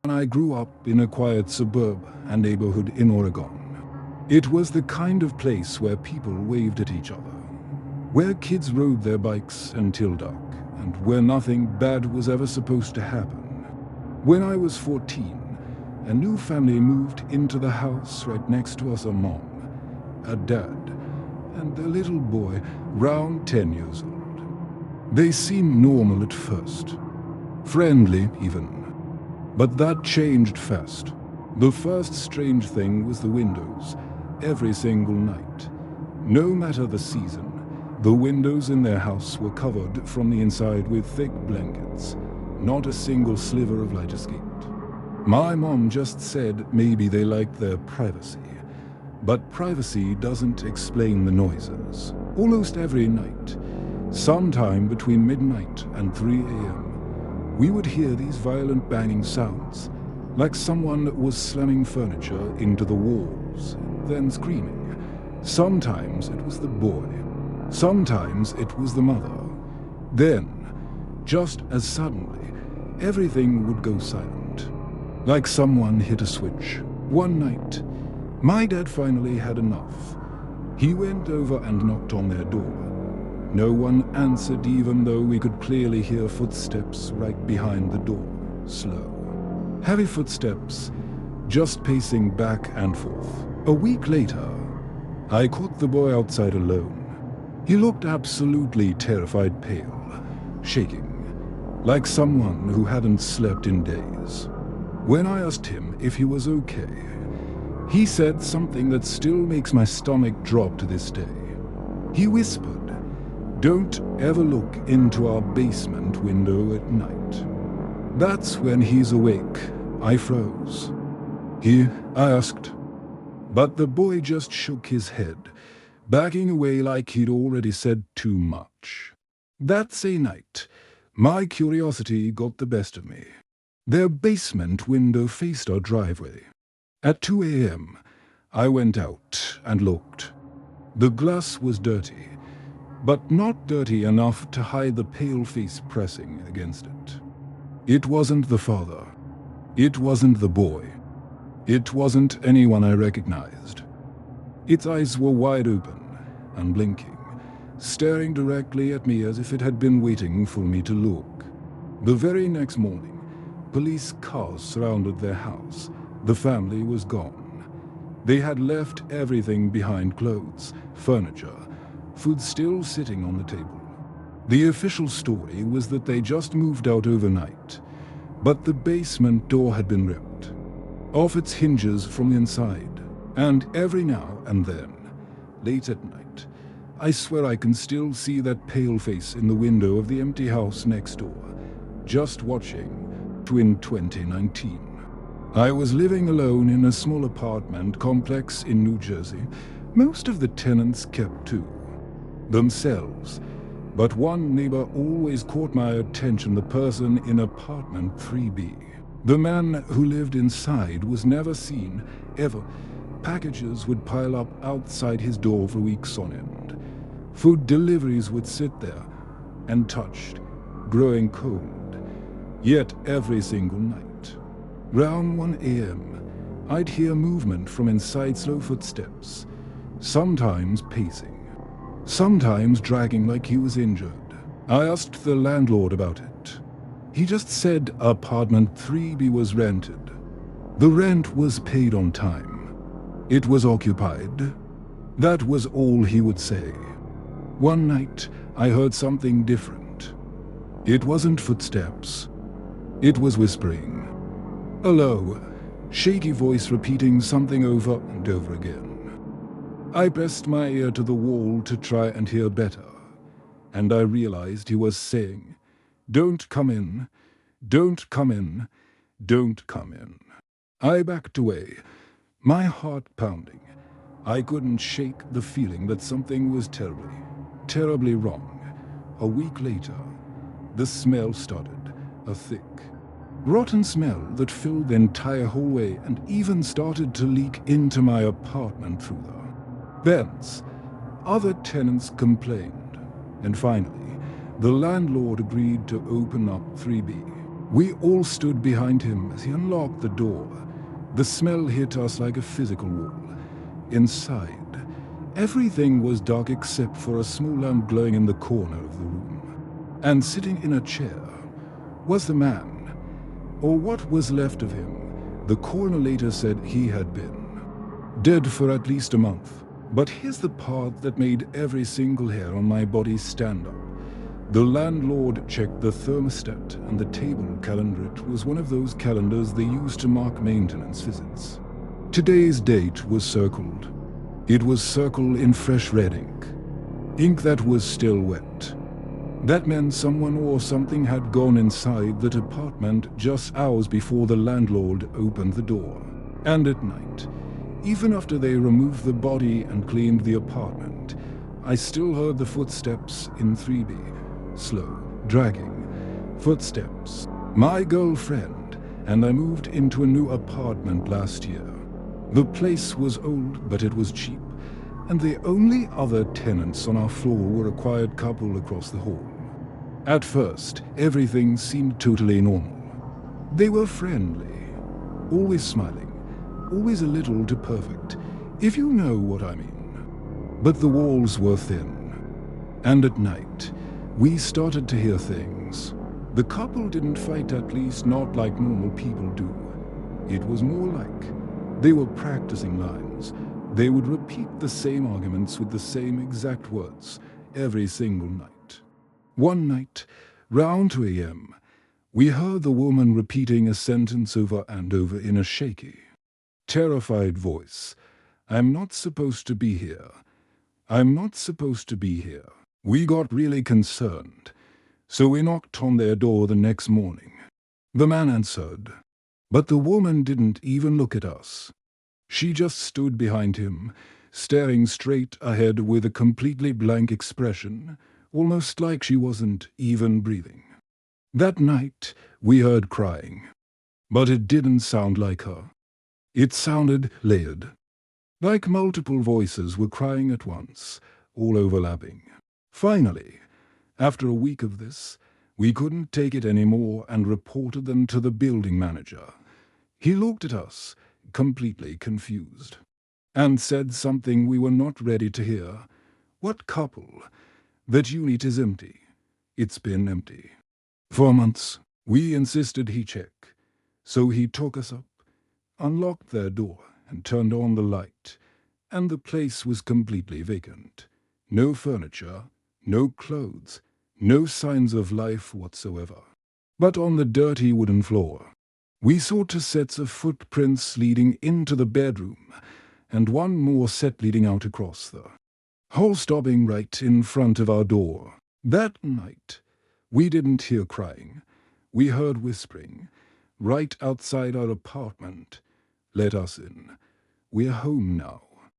I grew up in a quiet suburb and neighborhood in Oregon. It was the kind of place where people waved at each other, where kids rode their bikes until dark, and where nothing bad was ever supposed to happen. When I was 14, a new family moved into the house right next to us: a mom, a dad, and a little boy, round 10 years old. They seemed normal at first, friendly even. But that changed fast. The first strange thing was the windows. Every single night, no matter the season, the windows in their house were covered from the inside with thick blankets. Not a single sliver of light escaped. My mom just said maybe they liked their privacy. But privacy doesn't explain the noises. Almost every night, sometime between midnight and 3 a.m., we would hear these violent banging sounds, like someone was slamming furniture into the walls, then screaming. Sometimes it was the boy, sometimes it was the mother. Then, just as suddenly, everything would go silent, like someone hit a switch. One night, my dad finally had enough. He went over and knocked on their door. No one answered, even though we could clearly hear footsteps right behind the door. Slow, heavy footsteps, just pacing back and forth. A week later, I caught the boy outside alone. He looked absolutely terrified, pale, shaking, like someone who hadn't slept in days. When I asked him if he was okay, he said something that still makes my stomach drop to this day. He whispered, "Don't ever look into our basement window at night." That's when he's awake. I froze. I asked. But the boy just shook his head, backing away like he'd already said too much. That same night, my curiosity got the best of me. Their basement window faced our driveway. At 2 a.m., I went out and looked. The glass was dirty, but not dirty enough to hide the pale face pressing against it. It wasn't the father. It wasn't the boy. It wasn't anyone I recognized. Its eyes were wide open, unblinking, staring directly at me as if it had been waiting for me to look. The very next morning, police cars surrounded their house. The family was gone. They had left everything behind: clothes, furniture, food still sitting on the table. The official story was that they just moved out overnight, but the basement door had been ripped off its hinges from the inside, and every now and then, late at night, I swear I can still see that pale face in the window of the empty house next door, just watching. In 2019. I was living alone in a small apartment complex in New Jersey. Most of the tenants kept to themselves, but one neighbor always caught my attention: the person in apartment 3B. The man who lived inside was never seen, ever. Packages would pile up outside his door for weeks on end. Food deliveries would sit there, untouched, growing cold. Yet every single night, round 1 a.m., I'd hear movement from inside: slow footsteps, sometimes pacing, sometimes dragging like he was injured. I asked the landlord about it. He just said apartment 3B was rented. The rent was paid on time. It was occupied. That was all he would say. One night, I heard something different. It wasn't footsteps. It was whispering. A low, shaky voice repeating something over and over again. I pressed my ear to the wall to try and hear better, and I realized he was saying, "Don't come in, don't come in, don't come in." I backed away, my heart pounding. I couldn't shake the feeling that something was terribly, terribly wrong. A week later, the smell started, a thick, rotten smell that filled the entire hallway and even started to leak into my apartment through the vents. Other tenants complained, and finally, the landlord agreed to open up 3B. We all stood behind him as he unlocked the door. The smell hit us like a physical wall. Inside, everything was dark except for a small lamp glowing in the corner of the room. And sitting in a chair was the man, or what was left of him. The coroner later said he had been dead for at least a month. But here's the part that made every single hair on my body stand up. The landlord checked the thermostat and the table calendar. It was one of those calendars they use to mark maintenance visits. Today's date was circled. It was circled in fresh red ink. Ink that was still wet. That meant someone or something had gone inside that apartment just hours before the landlord opened the door. And at night, even after they removed the body and cleaned the apartment, I still heard the footsteps in 3B. Slow, dragging footsteps. My girlfriend and I moved into a new apartment last year. The place was old, but it was cheap, and the only other tenants on our floor were a quiet couple across the hall. At first, everything seemed totally normal. They were friendly, always smiling, always a little too perfect, if you know what I mean. But the walls were thin, and at night, we started to hear things. The couple didn't fight, at least not like normal people do. It was more like they were practicing lines. They would repeat the same arguments with the same exact words every single night. One night, round 2 a.m., we heard the woman repeating a sentence over and over in a shaky, terrified voice. "I'm not supposed to be here. I'm not supposed to be here." We got really concerned, so we knocked on their door the next morning. The man answered, but the woman didn't even look at us. She just stood behind him, staring straight ahead with a completely blank expression, almost like she wasn't even breathing. That night, we heard crying, but it didn't sound like her. It sounded layered, like multiple voices were crying at once, all overlapping. Finally, after a week of this, we couldn't take it anymore and reported them to the building manager. He looked at us, completely confused, and said something we were not ready to hear. "What couple? That unit is empty. It's been empty for months." We insisted he check, so he took us up, unlocked their door, and turned on the light, and the place was completely vacant. No furniture, no clothes, no signs of life whatsoever. But on the dirty wooden floor, we saw 2 sets of footprints leading into the bedroom, and one more set leading out across the hall, stopping right in front of our door. That night, we didn't hear crying. We heard whispering, right outside our apartment. "Let us in. We're home now."